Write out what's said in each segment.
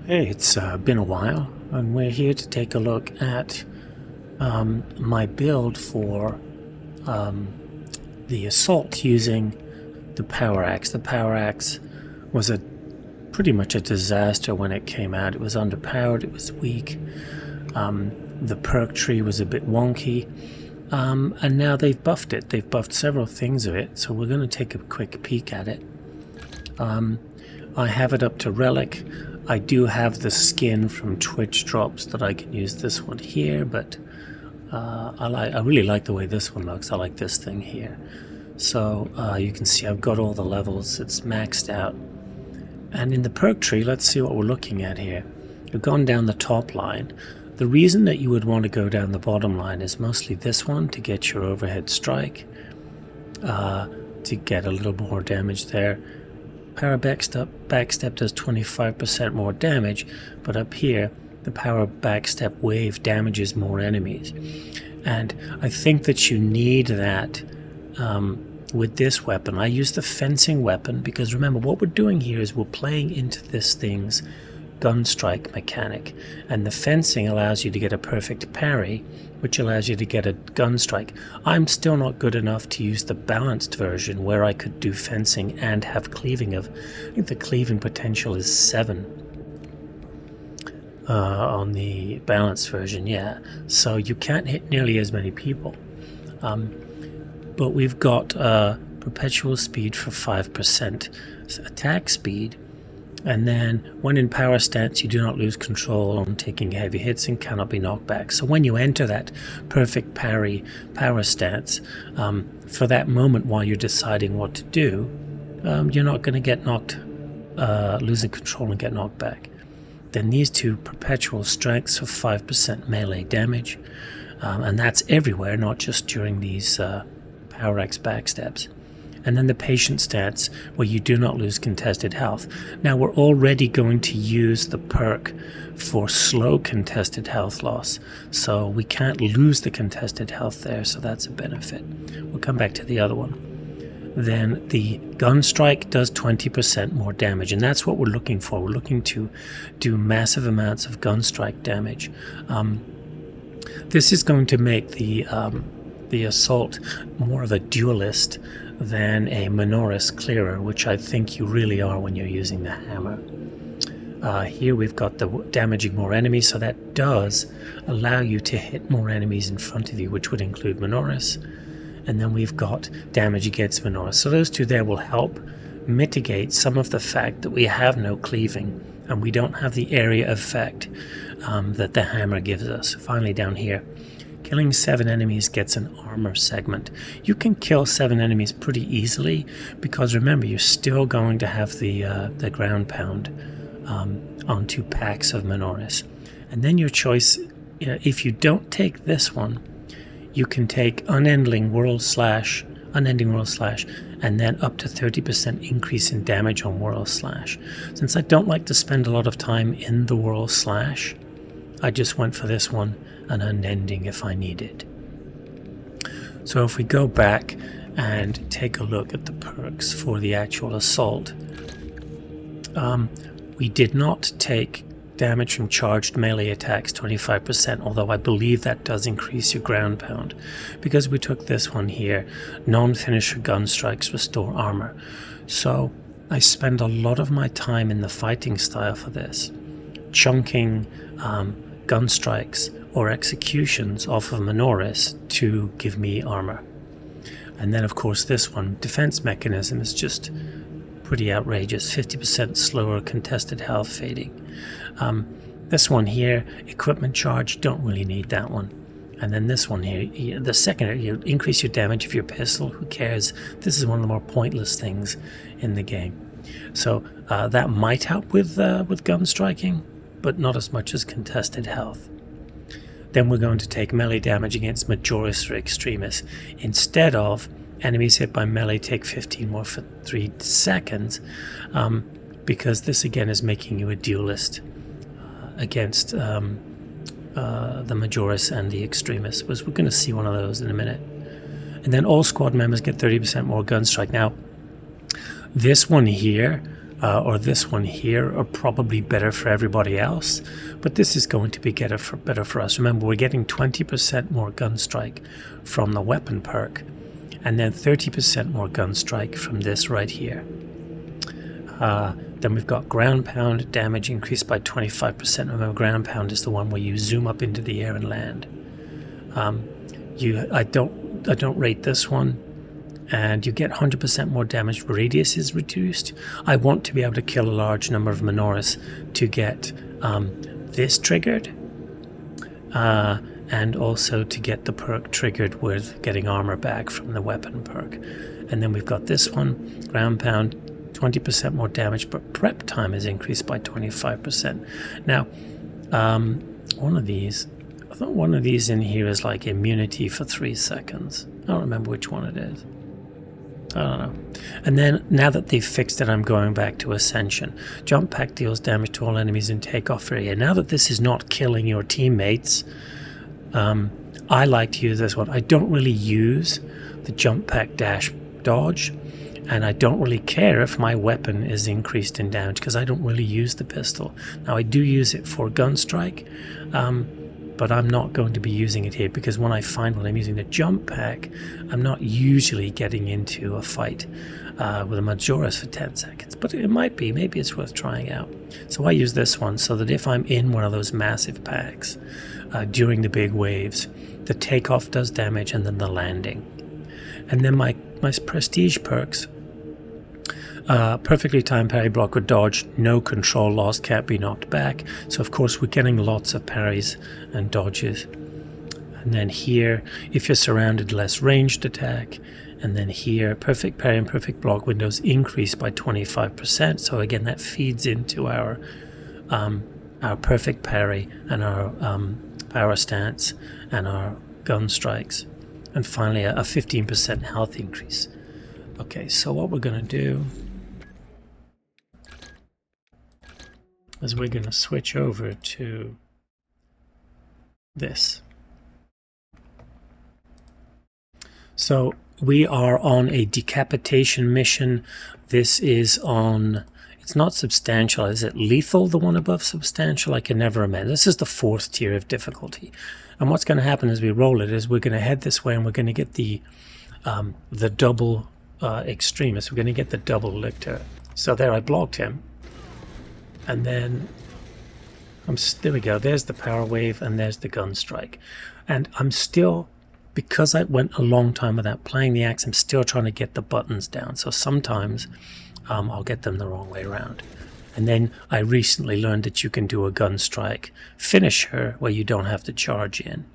Hey, it's been a while, and we're here to take a look at my build for the assault using the power axe. The power axe was pretty much a disaster when it came out. It was underpowered, it was weak, the perk tree was a bit wonky, and now they've buffed it. They've buffed several things of it, so we're going to take a quick peek at it. I have it up to relic. I do have the skin from Twitch drops that I can use this one here, but I really like the way this one looks. I like this thing here. So you can see I've got all the levels. It's maxed out. And in the perk tree, let's see what we're looking at here. We've gone down the top line. The reason that you would want to go down the bottom line is mostly this one, to get your overhead strike, to get a little more damage there. Power backstep does 25% more damage, but up here the power backstep wave damages more enemies. And I think that you need that with this weapon. I use the fencing weapon because remember what we're doing here is we're playing into this thing's gun strike mechanic, and the fencing allows you to get a perfect parry, which allows you to get a gun strike. I'm still not good enough to use the balanced version where I could do fencing and have cleaving of, I think the cleaving potential is 7 on the balanced version, yeah. So you can't hit nearly as many people. But we've got perpetual speed for 5%, attack speed, and then when in power stance you do not lose control on taking heavy hits and cannot be knocked back. So when you enter that perfect parry power stance, for that moment while you're deciding what to do, you're not going to get knocked, losing control and get knocked back. Then these two perpetual strengths of 5% melee damage, and that's everywhere, not just during these power axe backsteps. And then the patient stance, where you do not lose contested health. Now we're already going to use the perk for slow contested health loss, so we can't lose the contested health there, so that's a benefit. We'll come back to the other one. Then the gun strike does 20% more damage, and that's what we're looking for. We're looking to do massive amounts of gun strike damage. This is going to make the assault more of a duelist than a Minoris clearer, which I think you really are when you're using the hammer. Here we've got the damaging more enemies, so that does allow you to hit more enemies in front of you, which would include Minoris. And then we've got damage against Minoris. So those two there will help mitigate some of the fact that we have no cleaving and we don't have the area effect that the hammer gives us. Finally down here, killing 7 enemies gets an armor segment. You can kill 7 enemies pretty easily because remember you're still going to have the ground pound on 2 packs of Minoris. And then your choice, if you don't take this one, you can take Unending World Slash, and then up to 30% increase in damage on World Slash. Since I don't like to spend a lot of time in the World Slash, I just went for this one, an Unending if I need it. So if we go back and take a look at the perks for the actual assault, we did not take damage from charged melee attacks 25%, although I believe that does increase your ground pound, because we took this one here, non-finisher gun strikes restore armor. So I spend a lot of my time in the fighting style for this, chunking gun strikes or executions off of Minoris to give me armor. And then of course this one, defense mechanism, is just pretty outrageous, 50% slower contested health fading. This one here, equipment charge, don't really need that one. And then this one here, the second, you increase your damage of your pistol, who cares? This is one of the more pointless things in the game. So that might help with gun striking, but not as much as contested health. Then we're going to take melee damage against Majoris or Extremis. Instead of enemies hit by melee take 15 more for 3 seconds, because this again is making you a duelist against the Majoris and the Extremis. We're going to see one of those in a minute. And then all squad members get 30% more gun strike. Now, this one here or this one here are probably better for everybody else, but this is going to be better for us. Remember, we're getting 20% more gun strike from the weapon perk, and then 30% more gun strike from this right here. Then we've got ground pound damage increased by 25%. Remember, ground pound is the one where you zoom up into the air and land. I don't rate this one, and you get 100% more damage. Radius is reduced. I want to be able to kill a large number of Minoris to get this triggered, and also to get the perk triggered with getting armor back from the weapon perk. And then we've got this one, ground pound, 20% more damage, but prep time is increased by 25%. Now, one of these, I thought one of these in here is like immunity for 3 seconds. I don't remember which one it is. I don't know. And then, now that they've fixed it, I'm going back to Ascension. Jump pack deals damage to all enemies in takeoff area. Now that this is not killing your teammates, I like to use this one. I don't really use the jump pack dash dodge, and I don't really care if my weapon is increased in damage because I don't really use the pistol. Now, I do use it for gun strike, but I'm not going to be using it here because when I'm using the jump pack, I'm not usually getting into a fight with a Majoris for 10 seconds. But it might be. Maybe it's worth trying out. So I use this one so that if I'm in one of those massive packs during the big waves, the takeoff does damage and then the landing. And then my prestige perks, perfectly timed parry, block, or dodge, no control lost, can't be knocked back. So of course we're getting lots of parries and dodges. And then here, if you're surrounded, less ranged attack. And then here, perfect parry and perfect block windows increase by 25%. So again, that feeds into our perfect parry and our power stance and our gun strikes. And finally, a 15% health increase. Okay, so what we're going to do is we're going to switch over to this. So we are on a decapitation mission. This is on, it's not substantial. Is it lethal, the one above substantial? I can never remember. This is the 4th tier of difficulty. And what's going to happen as we roll it is we're going to head this way and we're going to get the double extremist. We're going to get the double lictor. So there, I blocked him. And then, there we go. There's the power wave and there's the gun strike. And I'm still, because I went a long time without playing the axe, I'm still trying to get the buttons down. So sometimes I'll get them the wrong way around. And then I recently learned that you can do a gun strike finisher where you don't have to charge in.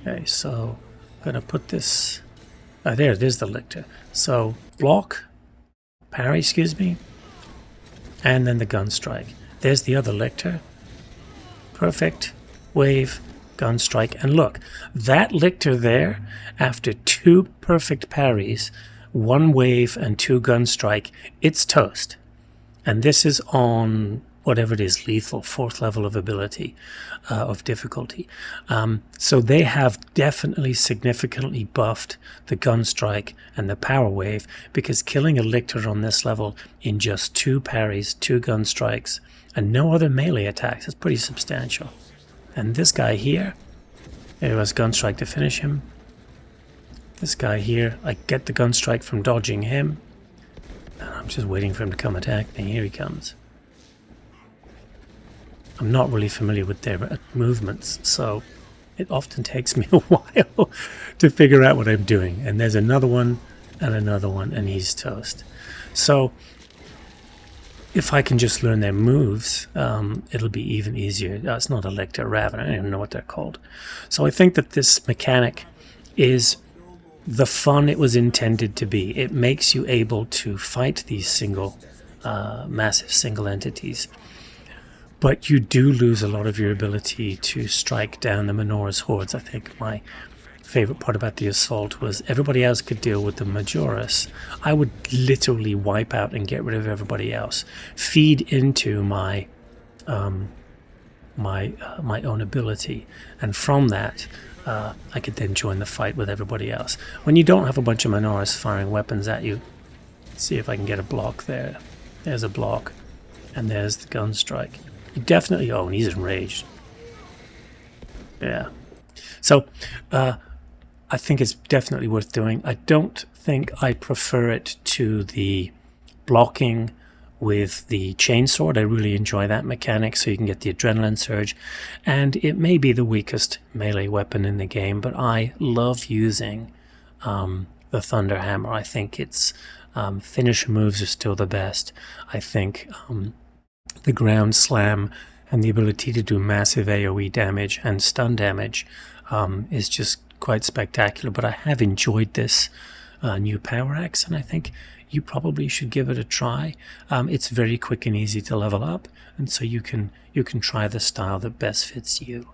Okay, so I'm going to put this, there's the lictor. So block, parry, excuse me, and then the gun strike. There's the other lictor. Perfect, wave, gun strike. And look, that lictor there, after 2 perfect parries, 1 wave and 2 gun strike, it's toast. And this is on whatever it is, lethal, 4th level of ability, of difficulty. So they have definitely significantly buffed the gun strike and the power wave, because killing a lictor on this level in just 2 parries, 2 gun strikes, and no other melee attacks is pretty substantial. And this guy here, there was gun strike to finish him. This guy here, I get the gun strike from dodging him. And I'm just waiting for him to come attack me. Here he comes. I'm not really familiar with their movements, so it often takes me a while to figure out what I'm doing. And there's another one, and he's toast. So if I can just learn their moves, it'll be even easier. It's not a lictor, raven, I don't even know what they're called. So I think that this mechanic is the fun it was intended to be. It makes you able to fight these massive single entities. But you do lose a lot of your ability to strike down the Minoris hordes. I think my favorite part about the assault was everybody else could deal with the Majoris. I would literally wipe out and get rid of everybody else. Feed into my my own ability. And from that, I could then join the fight with everybody else. When you don't have a bunch of Minoris firing weapons at you, let's see if I can get a block there. There's a block, and there's the gun strike. You definitely, oh, and he's enraged. Yeah. So, I think it's definitely worth doing. I don't think I prefer it to the blocking with the chainsword. I really enjoy that mechanic, so you can get the adrenaline surge. And it may be the weakest melee weapon in the game, but I love using the Thunder Hammer. I think its finisher moves are still the best. I think the ground slam and the ability to do massive AoE damage and stun damage is just quite spectacular. But I have enjoyed this new power axe, and I think you probably should give it a try. It's very quick and easy to level up, and so you can try the style that best fits you.